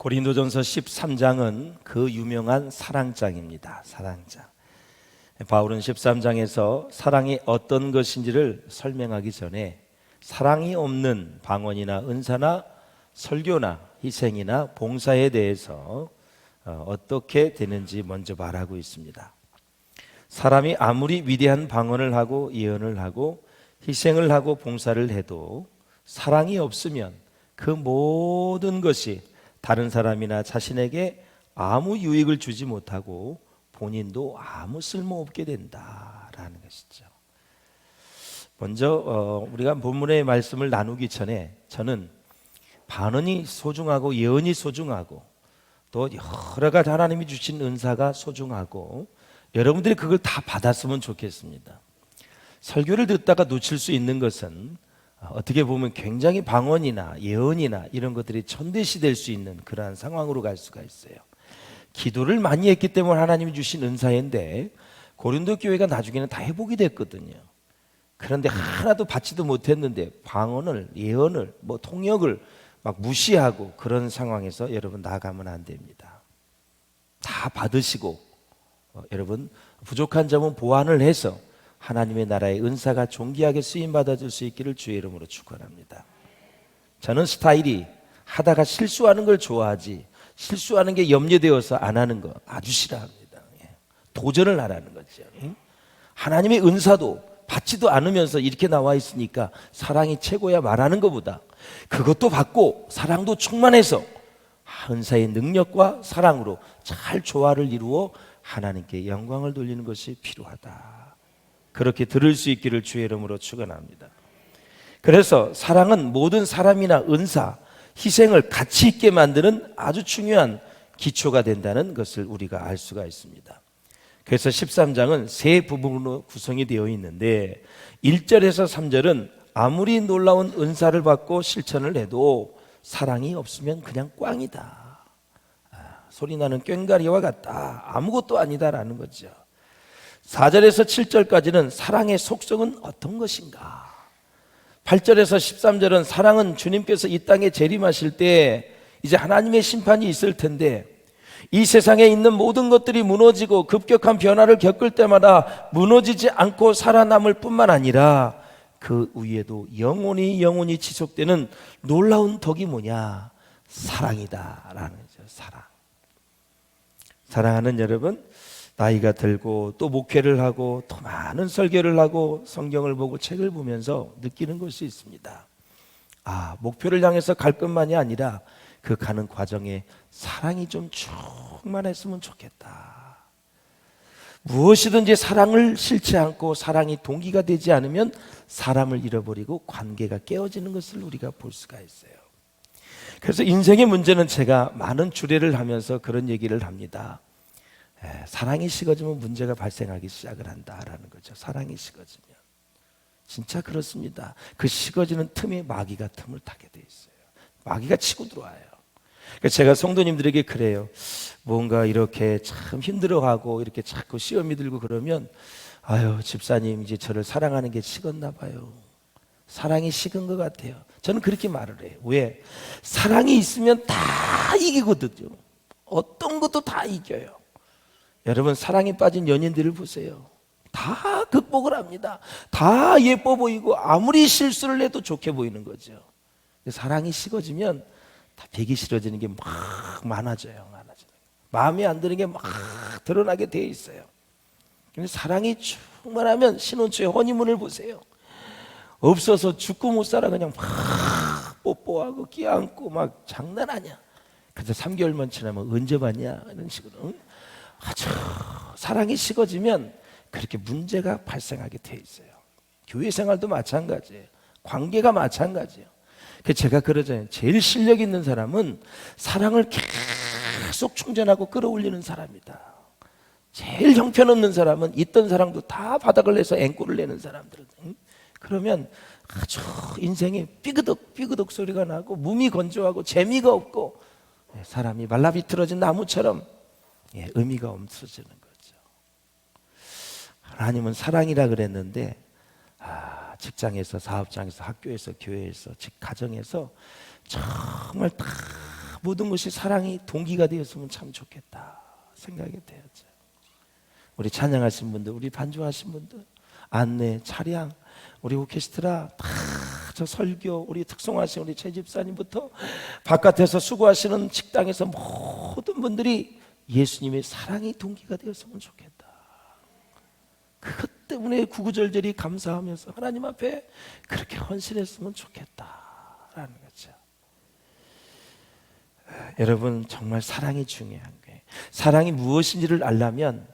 고린도전서 13장은 그 유명한 사랑장입니다. 사랑장. 바울은 13장에서 사랑이 어떤 것인지를 설명하기 전에 사랑이 없는 방언이나 은사나 설교나 희생이나 봉사에 대해서 어떻게 되는지 먼저 말하고 있습니다. 사람이 아무리 위대한 방언을 하고 예언을 하고 희생을 하고 봉사를 해도 사랑이 없으면 그 모든 것이 다른 사람이나 자신에게 아무 유익을 주지 못하고 본인도 아무 쓸모없게 된다라는 것이죠. 먼저 우리가 본문의 말씀을 나누기 전에 저는 반언이 소중하고 예언이 소중하고 또 여러 가지 하나님이 주신 은사가 소중하고 여러분들이 그걸 다 받았으면 좋겠습니다. 설교를 듣다가 놓칠 수 있는 것은 어떻게 보면 굉장히 방언이나 예언이나 이런 것들이 천대시 될 수 있는 그러한 상황으로 갈 수가 있어요. 기도를 많이 했기 때문에 하나님이 주신 은사인데 고린도 교회가 나중에는 다 회복이 됐거든요. 그런데 하나도 받지도 못했는데 방언을, 예언을, 통역을 막 무시하고 그런 상황에서 여러분 나가면 안 됩니다. 다 받으시고 여러분 부족한 점은 보완을 해서 하나님의 나라의 은사가 존귀하게 쓰임받아줄 수 있기를 주의 이름으로 축원합니다. 저는 스타일이 하다가 실수하는 걸 좋아하지 실수하는 게 염려되어서 안 하는 거 아주 싫어합니다. 도전을 하라는 거죠. 하나님의 은사도 받지도 않으면서 이렇게 나와 있으니까 사랑이 최고야 말하는 것보다 그것도 받고 사랑도 충만해서 은사의 능력과 사랑으로 잘 조화를 이루어 하나님께 영광을 돌리는 것이 필요하다. 그렇게 들을 수 있기를 주의 이름으로 축원합니다. 그래서 사랑은 모든 사람이나 은사, 희생을 가치 있게 만드는 아주 중요한 기초가 된다는 것을 우리가 알 수가 있습니다. 그래서 13장은 세 부분으로 구성이 되어 있는데 1절에서 3절은 아무리 놀라운 은사를 받고 실천을 해도 사랑이 없으면 그냥 꽝이다. 소리나는 꽹과리와 같다. 아무것도 아니다라는 거죠. 4절에서 7절까지는 사랑의 속성은 어떤 것인가? 8절에서 13절은 사랑은 주님께서 이 땅에 재림하실 때 이제 하나님의 심판이 있을 텐데 이 세상에 있는 모든 것들이 무너지고 급격한 변화를 겪을 때마다 무너지지 않고 살아남을 뿐만 아니라 그 위에도 영원히 지속되는 놀라운 덕이 뭐냐? 사랑이다라는 거죠. 사랑하는 여러분, 나이가 들고 또 목회를 하고 또 많은 설교를 하고 성경을 보고 책을 보면서 느끼는 것이 있습니다. 목표를 향해서 갈 것만이 아니라 그 가는 과정에 사랑이 좀 충만했으면 좋겠다. 무엇이든지 사랑을 실지 않고 사랑이 동기가 되지 않으면 사람을 잃어버리고 관계가 깨어지는 것을 우리가 볼 수가 있어요. 그래서 인생의 문제는 제가 많은 주례를 하면서 그런 얘기를 합니다. 사랑이 식어지면 문제가 발생하기 시작을 한다라는 거죠. 사랑이 식어지면 진짜 그렇습니다. 그 식어지는 틈에 마귀가 틈을 타게 돼 있어요. 마귀가 치고 들어와요. 그래서 제가 성도님들에게 그래요. 뭔가 이렇게 참 힘들어하고 이렇게 자꾸 시험이 들고 그러면 아유 집사님 이제 저를 사랑하는 게 식었나 봐요. 사랑이 식은 것 같아요. 저는 그렇게 말을 해요. 왜? 사랑이 있으면 다 이기거든요. 어떤 것도 다 이겨요. 여러분 사랑에 빠진 연인들을 보세요. 다 극복을 합니다. 다 예뻐 보이고 아무리 실수를 해도 좋게 보이는 거죠. 사랑이 식어지면 다 배기 싫어지는 게 막 많아져요. 마음에 안 드는 게 막 드러나게 돼 있어요. 근데 사랑이 충만하면 신혼초에 허니문을 보세요. 없어서 죽고 못 살아 그냥 막 뽀뽀하고 끼안고 막 장난 아니야. 그래서 3개월만 지나면 언제 봤냐 이런 식으로. 아주 사랑이 식어지면 그렇게 문제가 발생하게 돼 있어요. 교회 생활도 마찬가지예요. 관계가 마찬가지예요. 그래서 제가 그러잖아요. 제일 실력 있는 사람은 사랑을 계속 충전하고 끌어올리는 사람이다. 제일 형편없는 사람은 있던 사랑도 다 바닥을 내서 앵꼬를 내는 사람들은. 그러면 아주 인생에 삐그덕 소리가 나고 몸이 건조하고 재미가 없고 사람이 말라비틀어진 나무처럼 의미가 없어지는 거죠. 하나님은 사랑이라 그랬는데 직장에서, 사업장에서, 학교에서, 교회에서, 즉 가정에서 정말 다 모든 것이 사랑이 동기가 되었으면 참 좋겠다 생각이 되었죠. 우리 찬양하신 분들, 우리 반주하신 분들, 안내, 차량, 우리 오케스트라 다 저 설교, 우리 특송하신 우리 최 집사님부터 바깥에서 수고하시는 식당에서 모든 분들이 예수님의 사랑이 동기가 되었으면 좋겠다. 그것 때문에 구구절절히 감사하면서 하나님 앞에 그렇게 헌신했으면 좋겠다라는 거죠. 여러분, 정말 사랑이 중요한 거예요. 사랑이 무엇인지를 알려면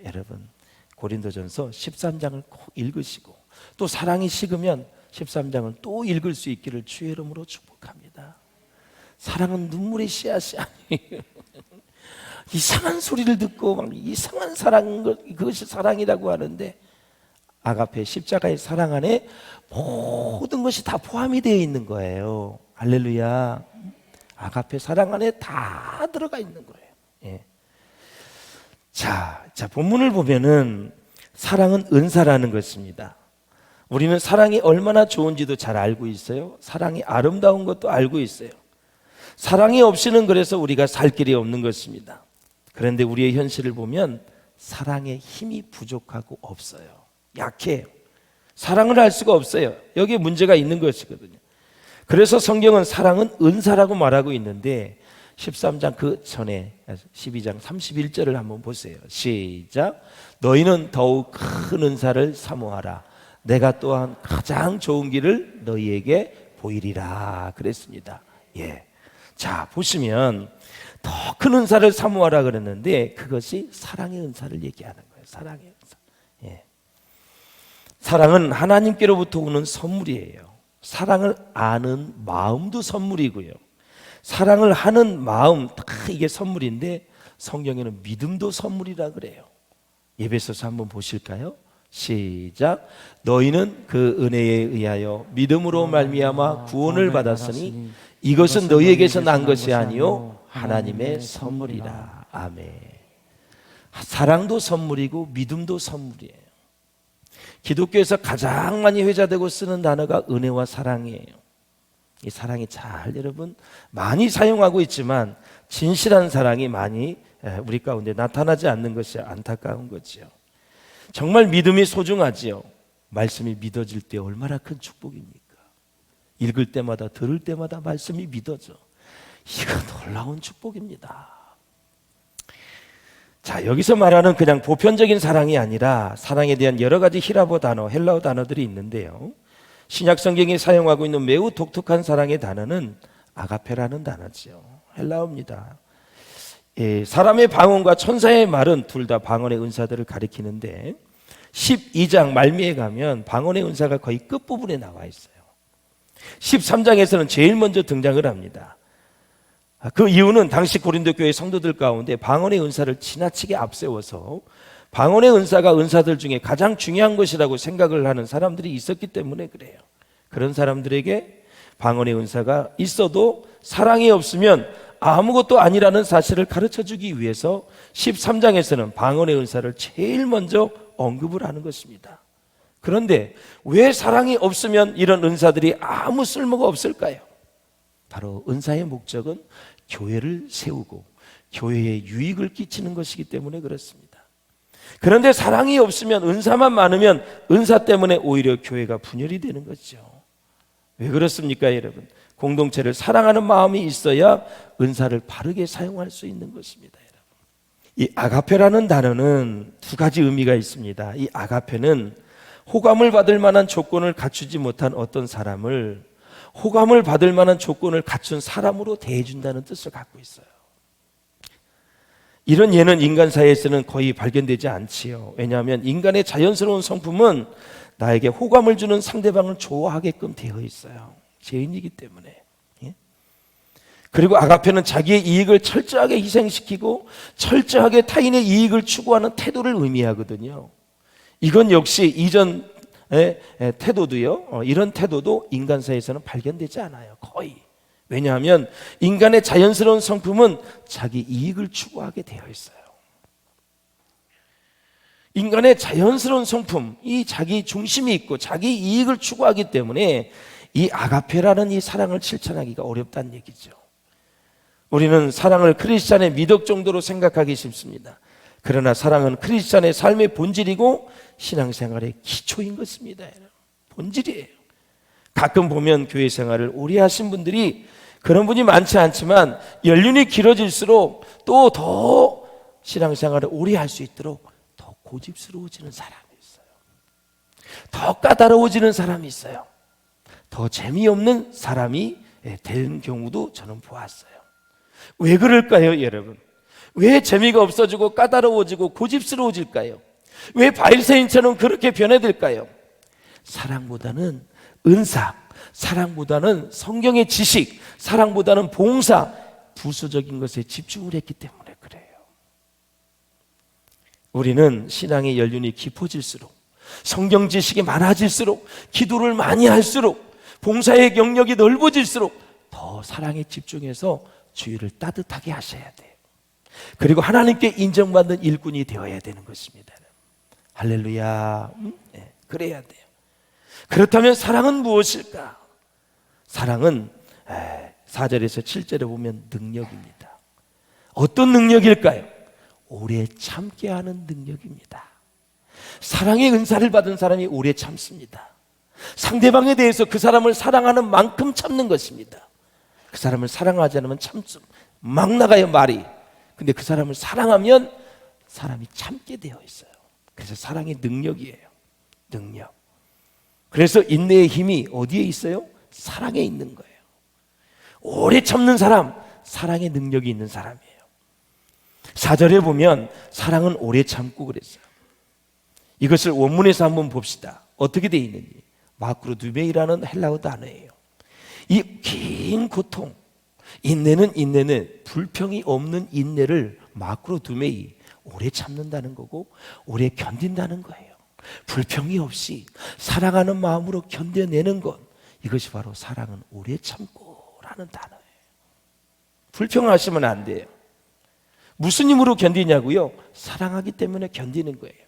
여러분 고린도전서 13장을 꼭 읽으시고, 또 사랑이 식으면 13장을 또 읽을 수 있기를 주의 이름으로 축복합니다. 사랑은 눈물의 씨앗이 아니에요. 이상한 소리를 듣고 막 이상한 사랑, 그것이 사랑이라고 하는데 아가페 십자가의 사랑 안에 모든 것이 다 포함이 되어 있는 거예요. 할렐루야. 아가페 사랑 안에 다 들어가 있는 거예요. 예. 자, 본문을 보면은 사랑은 은사라는 것입니다. 우리는 사랑이 얼마나 좋은지도 잘 알고 있어요. 사랑이 아름다운 것도 알고 있어요. 사랑이 없이는 그래서 우리가 살 길이 없는 것입니다. 그런데 우리의 현실을 보면 사랑의 힘이 부족하고 없어요. 약해요. 사랑을 할 수가 없어요. 여기에 문제가 있는 것이거든요. 그래서 성경은 사랑은 은사라고 말하고 있는데 13장 그 전에 12장 31절을 한번 보세요. 시작. 너희는 더욱 큰 은사를 사모하라. 내가 또한 가장 좋은 길을 너희에게 보이리라 그랬습니다. 예. 자, 보시면 더 큰 은사를 사모하라 그랬는데 그것이 사랑의 은사를 얘기하는 거예요. 사랑의 은사. 예. 사랑은 하나님께로부터 오는 선물이에요. 사랑을 아는 마음도 선물이고요. 사랑을 하는 마음, 다 이게 선물인데 성경에는 믿음도 선물이라 그래요. 에베소서 한번 보실까요? 시작. 너희는 그 은혜에 의하여 믿음으로 말미암아 구원을 받았으니 이것은 너희에게서 난 것이 아니요 하나님의 선물이라. 아멘. 사랑도 선물이고 믿음도 선물이에요. 기독교에서 가장 많이 회자되고 쓰는 단어가 은혜와 사랑이에요. 이 사랑이 잘 여러분 많이 사용하고 있지만 진실한 사랑이 많이 우리 가운데 나타나지 않는 것이 안타까운 거죠. 정말 믿음이 소중하지요. 말씀이 믿어질 때 얼마나 큰 축복입니까? 읽을 때마다 들을 때마다 말씀이 믿어져. 이거 놀라운 축복입니다. 자, 여기서 말하는 그냥 보편적인 사랑이 아니라 사랑에 대한 여러 가지 히라보 단어, 헬라어 단어들이 있는데요. 신약 성경이 사용하고 있는 매우 독특한 사랑의 단어는 아가페라는 단어죠. 헬라어입니다. 사람의 방언과 천사의 말은 둘 다 방언의 은사들을 가리키는데 12장 말미에 가면 방언의 은사가 거의 끝부분에 나와 있어요. 13장에서는 제일 먼저 등장을 합니다. 그 이유는 당시 고린도 교회 성도들 가운데 방언의 은사를 지나치게 앞세워서 방언의 은사가 은사들 중에 가장 중요한 것이라고 생각을 하는 사람들이 있었기 때문에 그래요. 그런 사람들에게 방언의 은사가 있어도 사랑이 없으면 아무것도 아니라는 사실을 가르쳐주기 위해서 13장에서는 방언의 은사를 제일 먼저 언급을 하는 것입니다. 그런데 왜 사랑이 없으면 이런 은사들이 아무 쓸모가 없을까요? 바로 은사의 목적은 교회를 세우고 교회에 유익을 끼치는 것이기 때문에 그렇습니다. 그런데 사랑이 없으면, 은사만 많으면 은사 때문에 오히려 교회가 분열이 되는 거죠. 왜 그렇습니까, 여러분? 공동체를 사랑하는 마음이 있어야 은사를 바르게 사용할 수 있는 것입니다. 여러분. 이 아가페라는 단어는 두 가지 의미가 있습니다. 이 아가페는 호감을 받을 만한 조건을 갖추지 못한 어떤 사람을 호감을 받을 만한 조건을 갖춘 사람으로 대해준다는 뜻을 갖고 있어요. 이런 예는 인간 사이에서는 거의 발견되지 않지요. 왜냐하면 인간의 자연스러운 성품은 나에게 호감을 주는 상대방을 좋아하게끔 되어 있어요. 죄인이기 때문에. 그리고 아가페는 자기의 이익을 철저하게 희생시키고 철저하게 타인의 이익을 추구하는 태도를 의미하거든요. 이건 역시 이전의 태도도요, 이런 태도도 인간 사이에서는 발견되지 않아요. 거의. 왜냐하면 인간의 자연스러운 성품은 자기 이익을 추구하게 되어 있어요. 인간의 자연스러운 성품, 이 자기 중심이 있고 자기 이익을 추구하기 때문에 이 아가페라는 이 사랑을 실천하기가 어렵다는 얘기죠. 우리는 사랑을 크리스찬의 미덕 정도로 생각하기 쉽습니다. 그러나 사랑은 크리스찬의 삶의 본질이고 신앙생활의 기초인 것입니다. 본질이에요. 가끔 보면 교회 생활을 오래 하신 분들이, 그런 분이 많지 않지만 연륜이 길어질수록 또 더 신앙생활을 오래 할 수 있도록 더 고집스러워지는 사람이 있어요. 더 까다로워지는 사람이 있어요. 더 재미없는 사람이 된 경우도 저는 보았어요. 왜 그럴까요, 여러분? 왜 재미가 없어지고 까다로워지고 고집스러워질까요? 왜 바리새인처럼 그렇게 변해들까요? 사랑보다는 은사, 사랑보다는 성경의 지식, 사랑보다는 봉사, 부수적인 것에 집중을 했기 때문에 그래요. 우리는 신앙의 연륜이 깊어질수록, 성경 지식이 많아질수록, 기도를 많이 할수록, 봉사의 영역이 넓어질수록 더 사랑에 집중해서 주위를 따뜻하게 하셔야 돼요. 그리고 하나님께 인정받는 일꾼이 되어야 되는 것입니다. 할렐루야. 네, 그래야 돼요. 그렇다면 사랑은 무엇일까? 사랑은 4절에서 7절에 보면 능력입니다. 어떤 능력일까요? 오래 참게 하는 능력입니다. 사랑의 은사를 받은 사람이 오래 참습니다. 상대방에 대해서 그 사람을 사랑하는 만큼 참는 것입니다. 그 사람을 사랑하지 않으면 참죠. 막 나가요, 말이. 근데 그 사람을 사랑하면 사람이 참게 되어 있어요. 그래서 사랑의 능력이에요. 능력. 그래서 인내의 힘이 어디에 있어요? 사랑에 있는 거예요. 오래 참는 사람, 사랑의 능력이 있는 사람이에요. 4절에 보면 사랑은 오래 참고 그랬어요. 이것을 원문에서 한번 봅시다. 어떻게 되어 있는지. 마크로두메이라는 헬라어 단어예요. 이 긴 고통, 인내는 불평이 없는 인내를 마크로두메이, 오래 참는다는 거고 오래 견딘다는 거예요. 불평이 없이 사랑하는 마음으로 견뎌내는 것, 이것이 바로 사랑은 오래 참고라는 단어예요. 불평하시면 안 돼요. 무슨 힘으로 견디냐고요? 사랑하기 때문에 견디는 거예요.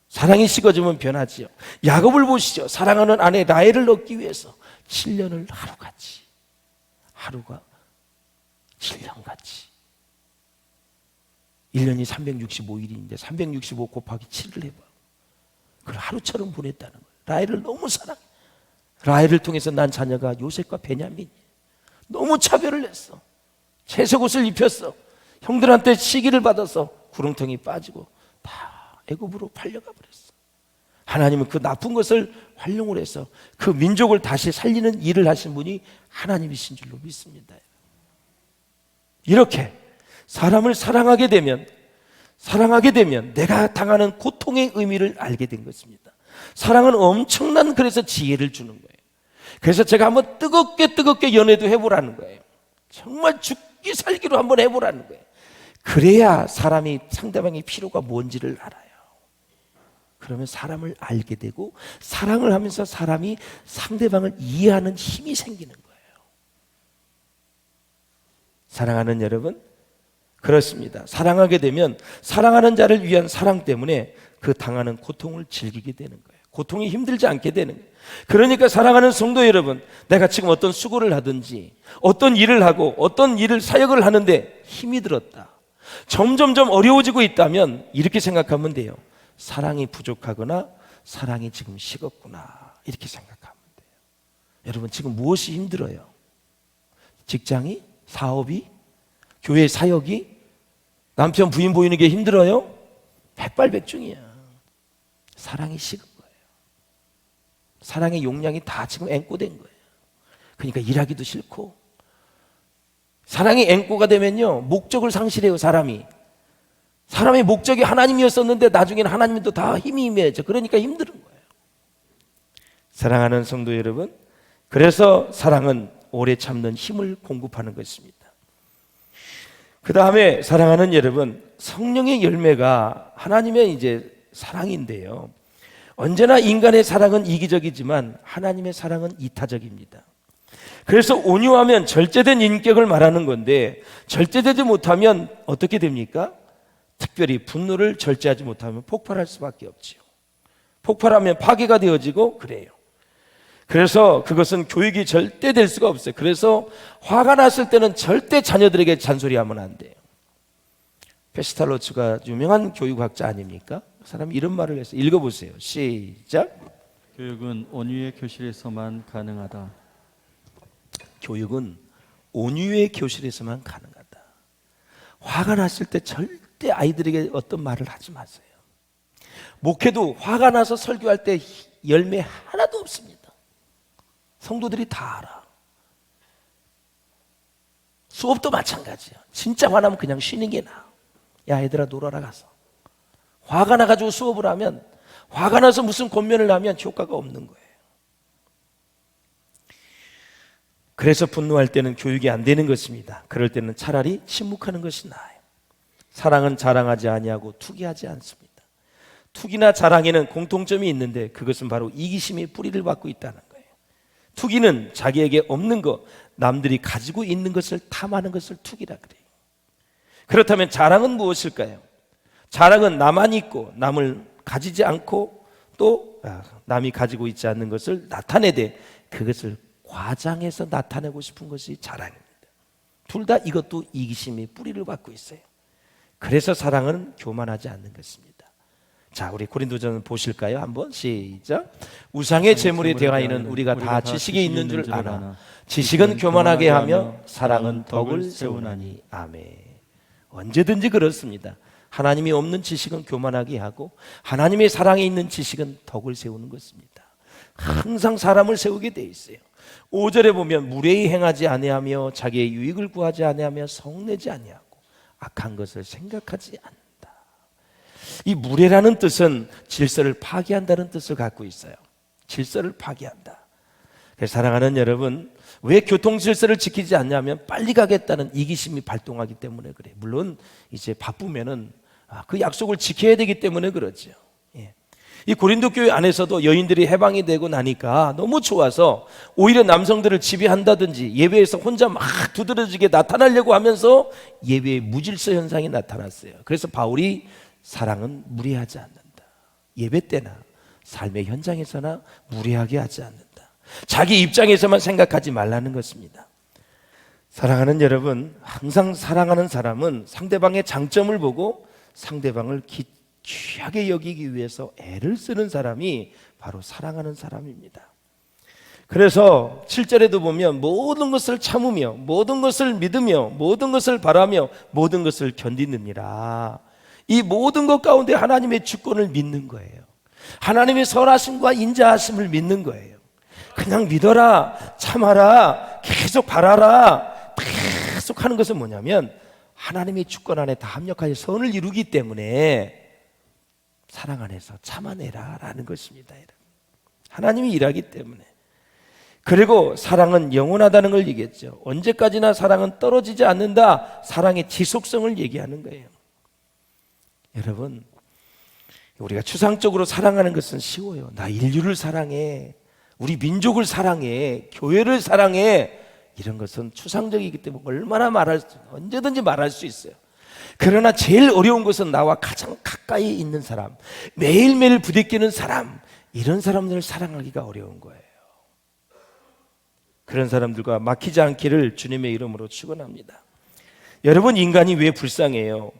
사랑이 식어지면 변하지요. 야곱을 보시죠. 사랑하는 아내 라헬을 얻기 위해서 7년을 하루같이, 하루가 7년같이, 1년이 365일인데 365 곱하기 7을 해봐. 그걸 하루처럼 보냈다는 거예요. 라헬을 너무 사랑해. 라헬을 통해서 난 자녀가 요셉과 베냐민이에요. 너무 차별을 했어. 채색옷을 입혔어. 형들한테 시기를 받아서 구렁텅이 빠지고 다 애굽으로 팔려가 버렸어. 하나님은 그 나쁜 것을 활용을 해서 그 민족을 다시 살리는 일을 하신 분이 하나님이신 줄로 믿습니다. 이렇게 사람을 사랑하게 되면 내가 당하는 고통의 의미를 알게 된 것입니다. 사랑은 엄청난, 그래서 지혜를 주는 거예요. 그래서 제가 한번 뜨겁게 연애도 해보라는 거예요. 정말 죽기 살기로 한번 해보라는 거예요. 그래야 사람이, 상대방의 필요가 뭔지를 알아요. 그러면 사람을 알게 되고 사랑을 하면서 사람이 상대방을 이해하는 힘이 생기는 거예요. 사랑하는 여러분, 그렇습니다. 사랑하게 되면 사랑하는 자를 위한 사랑 때문에 그 당하는 고통을 즐기게 되는 거예요. 고통이 힘들지 않게 되는 거예요. 그러니까 사랑하는 성도 여러분, 내가 지금 어떤 수고를 하든지 어떤 일을 하고 어떤 일을 사역을 하는데 힘이 들었다, 점점점 어려워지고 있다면 이렇게 생각하면 돼요. 사랑이 부족하거나 사랑이 지금 식었구나, 이렇게 생각하면 돼요. 여러분, 지금 무엇이 힘들어요? 직장이? 사업이? 교회 사역이? 남편 부인 보이는 게 힘들어요? 백발백중이야. 사랑이 식은 거예요. 사랑의 용량이 다 지금 앵꼬된 거예요. 그러니까 일하기도 싫고, 사랑이 앵꼬가 되면요 목적을 상실해요. 사람의 목적이 하나님이었었는데 나중에는 하나님도 다 힘이 임해져. 그러니까 힘든 거예요. 사랑하는 성도 여러분, 그래서 사랑은 오래 참는 힘을 공급하는 것입니다. 그 다음에 사랑하는 여러분, 성령의 열매가 하나님의 이제 사랑인데요, 언제나 인간의 사랑은 이기적이지만 하나님의 사랑은 이타적입니다. 그래서 온유하면 절제된 인격을 말하는 건데, 절제되지 못하면 어떻게 됩니까? 특별히 분노를 절제하지 못하면 폭발할 수밖에 없지요. 폭발하면 파괴가 되어지고 그래요. 그래서 그것은 교육이 절대 될 수가 없어요. 그래서 화가 났을 때는 절대 자녀들에게 잔소리하면 안 돼요. 페스탈로츠가 유명한 교육학자 아닙니까? 그 사람이 이런 말을 했어요. 읽어보세요. 시작. 교육은 온유의 교실에서만 가능하다. 교육은 온유의 교실에서만 가능하다. 화가 났을 때 절대 아이들에게 어떤 말을 하지 마세요. 목회도 화가 나서 설교할 때 열매 하나도 없습니다. 성도들이 다 알아. 수업도 마찬가지야. 진짜 화나면 그냥 쉬는 게 나아. 야, 얘들아 놀아라 가서. 화가 나가지고 수업을 하면, 화가 나서 무슨 권면을 하면 효과가 없는 거예요. 그래서 분노할 때는 교육이 안 되는 것입니다. 그럴 때는 차라리 침묵하는 것이 나아요. 사랑은 자랑하지 아니하고 투기하지 않습니다. 투기나 자랑에는 공통점이 있는데 그것은 바로 이기심의 뿌리를 받고 있다는 거예요. 투기는 자기에게 없는 것, 남들이 가지고 있는 것을 탐하는 것을 투기라 그래요. 그렇다면 자랑은 무엇일까요? 자랑은 나만 있고 남을 가지지 않고 또 남이 가지고 있지 않는 것을 나타내되 그것을 과장해서 나타내고 싶은 것이 자랑입니다. 둘 다 이것도 이기심의 뿌리를 받고 있어요. 그래서 사랑은 교만하지 않는 것입니다. 자, 우리 고린도전 보실까요? 한번 시작. 우상의 제물에 대하여는 우리가 다 지식이 있는 줄 아나 지식은 교만하게 하며 사랑은 덕을 세우나니. 아멘. 언제든지 그렇습니다. 하나님이 없는 지식은 교만하게 하고 하나님의 사랑에 있는 지식은 덕을 세우는 것입니다. 항상 사람을 세우게 돼 있어요. 5절에 보면 무례히 행하지 아니하며 자기의 유익을 구하지 아니하며 성내지 아니하고 악한 것을 생각하지 않는다. 이 무례라는 뜻은 질서를 파괴한다는 뜻을 갖고 있어요. 질서를 파괴한다. 사랑하는 여러분, 왜 교통 질서를 지키지 않냐면 빨리 가겠다는 이기심이 발동하기 때문에 그래요. 물론 이제 바쁘면은 그 약속을 지켜야 되기 때문에 그렇죠. 예. 이 고린도 교회 안에서도 여인들이 해방이 되고 나니까 너무 좋아서 오히려 남성들을 지배한다든지 예배에서 혼자 막 두드러지게 나타나려고 하면서 예배의 무질서 현상이 나타났어요. 그래서 바울이 사랑은 무례하지 않는다. 예배 때나 삶의 현장에서나 무례하게 하지 않는다. 자기 입장에서만 생각하지 말라는 것입니다. 사랑하는 여러분, 항상 사랑하는 사람은 상대방의 장점을 보고 상대방을 귀하게 여기기 위해서 애를 쓰는 사람이 바로 사랑하는 사람입니다. 그래서 7절에도 보면 모든 것을 참으며 모든 것을 믿으며 모든 것을 바라며 모든 것을 견디느니라. 이 모든 것 가운데 하나님의 주권을 믿는 거예요. 하나님의 선하심과 인자하심을 믿는 거예요. 그냥 믿어라, 참아라, 계속 바라라, 계속 하는 것은 뭐냐면 하나님의 주권 안에 다 합력하여 선을 이루기 때문에 사랑 안에서 참아내라 라는 것입니다. 하나님이 일하기 때문에. 그리고 사랑은 영원하다는 걸 얘기했죠. 언제까지나 사랑은 떨어지지 않는다. 사랑의 지속성을 얘기하는 거예요. 여러분, 우리가 추상적으로 사랑하는 것은 쉬워요. 나 인류를 사랑해, 우리 민족을 사랑해, 교회를 사랑해, 이런 것은 추상적이기 때문에 얼마나 언제든지 말할 수 있어요. 그러나 제일 어려운 것은 나와 가장 가까이 있는 사람, 매일매일 부딪히는 사람, 이런 사람들을 사랑하기가 어려운 거예요. 그런 사람들과 막히지 않기를 주님의 이름으로 축원합니다. 여러분, 인간이 왜 불쌍해요?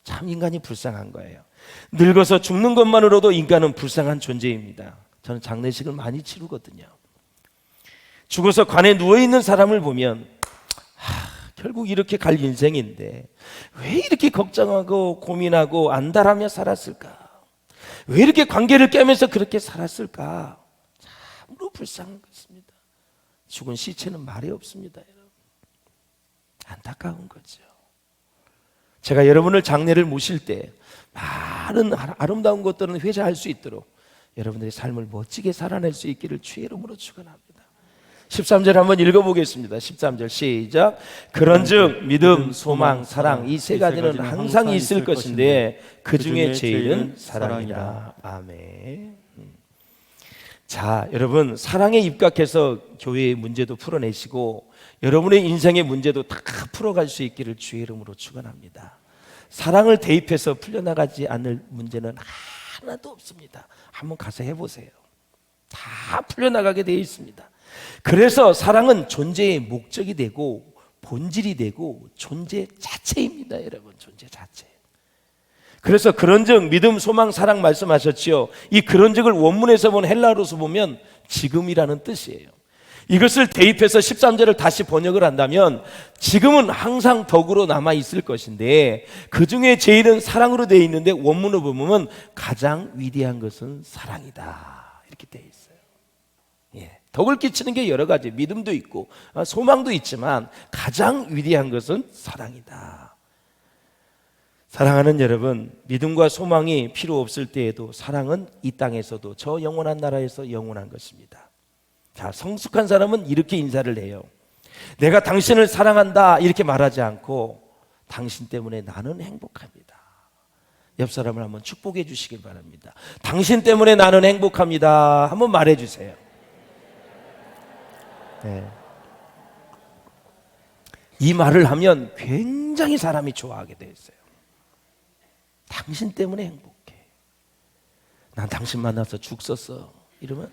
참 인간이 불쌍한 거예요. 늙어서 죽는 것만으로도 인간은 불쌍한 존재입니다. 저는 장례식을 많이 치르거든요. 죽어서 관에 누워있는 사람을 보면 결국 이렇게 갈 인생인데 왜 이렇게 걱정하고 고민하고 안달하며 살았을까? 왜 이렇게 관계를 깨면서 그렇게 살았을까? 참으로 불쌍한 것입니다. 죽은 시체는 말이 없습니다. 여러분. 안타까운 거죠. 제가 여러분을 장례를 모실 때 많은 아름다운 것들은 회자할 수 있도록 여러분들의 삶을 멋지게 살아낼 수 있기를 주의 이름으로 축원합니다. 13절 한번 읽어보겠습니다. 13절 시작. 그런즉 믿음, 소망, 사랑 이 세 가지는 항상 있을 것인데 그 중에 제일은 사랑이라. 아멘. 자, 여러분, 사랑에 입각해서 교회의 문제도 풀어내시고 여러분의 인생의 문제도 다 풀어갈 수 있기를 주의 이름으로 축원합니다. 사랑을 대입해서 풀려나가지 않을 문제는 하나도 없습니다. 한번 가서 해보세요. 다 풀려나가게 되어 있습니다. 그래서 사랑은 존재의 목적이 되고 본질이 되고 존재 자체입니다. 여러분, 존재 자체. 그래서 그런즉 믿음, 소망, 사랑 말씀하셨지요. 이 그런즉을 원문에서 본 헬라어로서 보면 지금이라는 뜻이에요. 이것을 대입해서 13절을 다시 번역을 한다면 지금은 항상 덕으로 남아있을 것인데 그 중에 제일은 사랑으로 되어 있는데 원문을 보면 가장 위대한 것은 사랑이다 이렇게 되어 있어요. 덕을 끼치는 게 여러 가지, 믿음도 있고 소망도 있지만 가장 위대한 것은 사랑이다. 사랑하는 여러분, 믿음과 소망이 필요 없을 때에도 사랑은 이 땅에서도 저 영원한 나라에서 영원한 것입니다. 자, 성숙한 사람은 이렇게 인사를 해요. 내가 당신을 사랑한다 이렇게 말하지 않고 당신 때문에 나는 행복합니다. 옆 사람을 한번 축복해 주시길 바랍니다. 당신 때문에 나는 행복합니다. 한번 말해 주세요. 이 말을 하면 굉장히 사람이 좋아하게 돼 있어요. 당신 때문에 행복해. 난 당신 만나서 죽 썼어. 이러면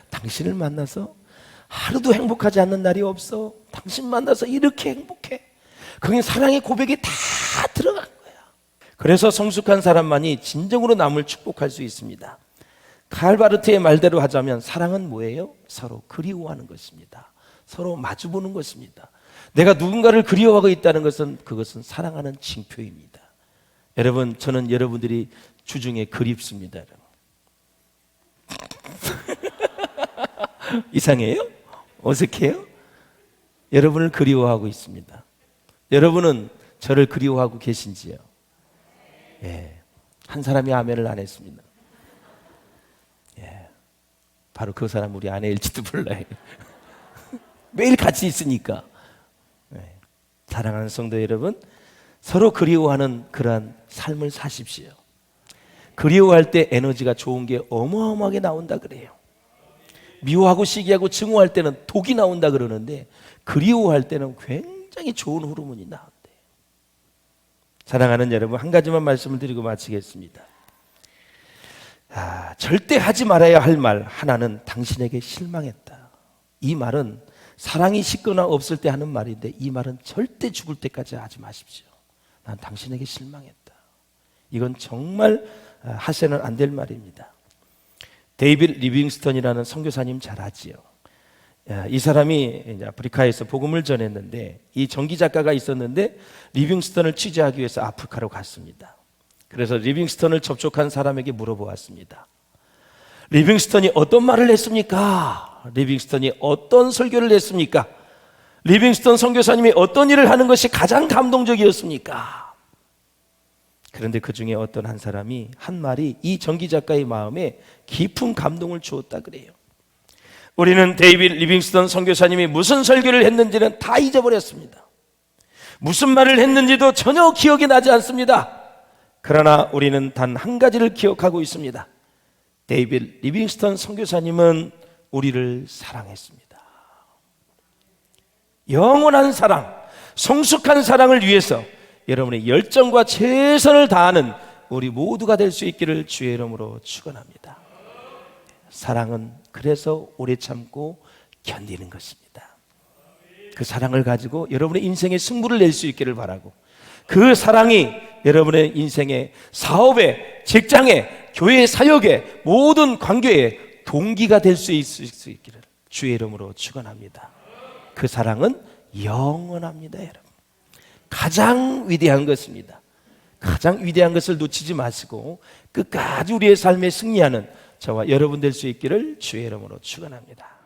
당신을 만나서 하루도 행복하지 않는 날이 없어. 당신 만나서 이렇게 행복해. 그게 사랑의 고백이 다 들어간 거야. 그래서 성숙한 사람만이 진정으로 남을 축복할 수 있습니다. 칼바르트의 말대로 하자면 사랑은 뭐예요? 서로 그리워하는 것입니다. 서로 마주보는 것입니다. 내가 누군가를 그리워하고 있다는 것은 그것은 사랑하는 징표입니다. 여러분, 저는 여러분들이 주중에 그립습니다. 이상해요? 어색해요? 여러분을 그리워하고 있습니다. 여러분은 저를 그리워하고 계신지요? 한 사람이 아멘을 안 했습니다. 바로 그 사람 우리 아내일지도 몰라요. 매일 같이 있으니까. 사랑하는 성도 여러분, 서로 그리워하는 그러한 삶을 사십시오. 그리워할 때 에너지가 좋은 게 어마어마하게 나온다 그래요. 미워하고 시기하고 증오할 때는 독이 나온다 그러는데 그리워할 때는 굉장히 좋은 호르몬이 나온대요. 사랑하는 여러분, 한 가지만 말씀을 드리고 마치겠습니다. 절대 하지 말아야 할 말 하나는 당신에게 실망했다. 이 말은 사랑이 식거나 없을 때 하는 말인데 이 말은 절대 죽을 때까지 하지 마십시오. 난 당신에게 실망했다. 이건 정말 하셔는 안 될 말입니다. 데이빗 리빙스턴이라는 선교사님 잘 아지요. 이 사람이 이제 아프리카에서 복음을 전했는데 이 전기 작가가 있었는데 리빙스턴을 취재하기 위해서 아프리카로 갔습니다. 그래서 리빙스턴을 접촉한 사람에게 물어보았습니다. 리빙스턴이 어떤 말을 했습니까? 리빙스턴이 어떤 설교를 했습니까? 리빙스턴 선교사님이 어떤 일을 하는 것이 가장 감동적이었습니까? 그런데 그 중에 어떤 한 사람이 한 말이 이 전기 작가의 마음에 깊은 감동을 주었다 그래요. 우리는 데이빗 리빙스턴 선교사님이 무슨 설교를 했는지는 다 잊어버렸습니다. 무슨 말을 했는지도 전혀 기억이 나지 않습니다. 그러나 우리는 단 한 가지를 기억하고 있습니다. 데이빗 리빙스턴 선교사님은 우리를 사랑했습니다. 영원한 사랑, 성숙한 사랑을 위해서 여러분의 열정과 최선을 다하는 우리 모두가 될 수 있기를 주의 이름으로 축원합니다. 사랑은 그래서 오래 참고 견디는 것입니다. 그 사랑을 가지고 여러분의 인생에 승부를 낼 수 있기를 바라고, 그 사랑이 여러분의 인생에, 사업에, 직장에, 교회 사역에, 모든 관계에 동기가 될 수 있기를 주의 이름으로 축원합니다. 그 사랑은 영원합니다. 여러분, 가장 위대한 것입니다. 가장 위대한 것을 놓치지 마시고 끝까지 우리의 삶에 승리하는 저와 여러분 될 수 있기를 주의 이름으로 축원합니다.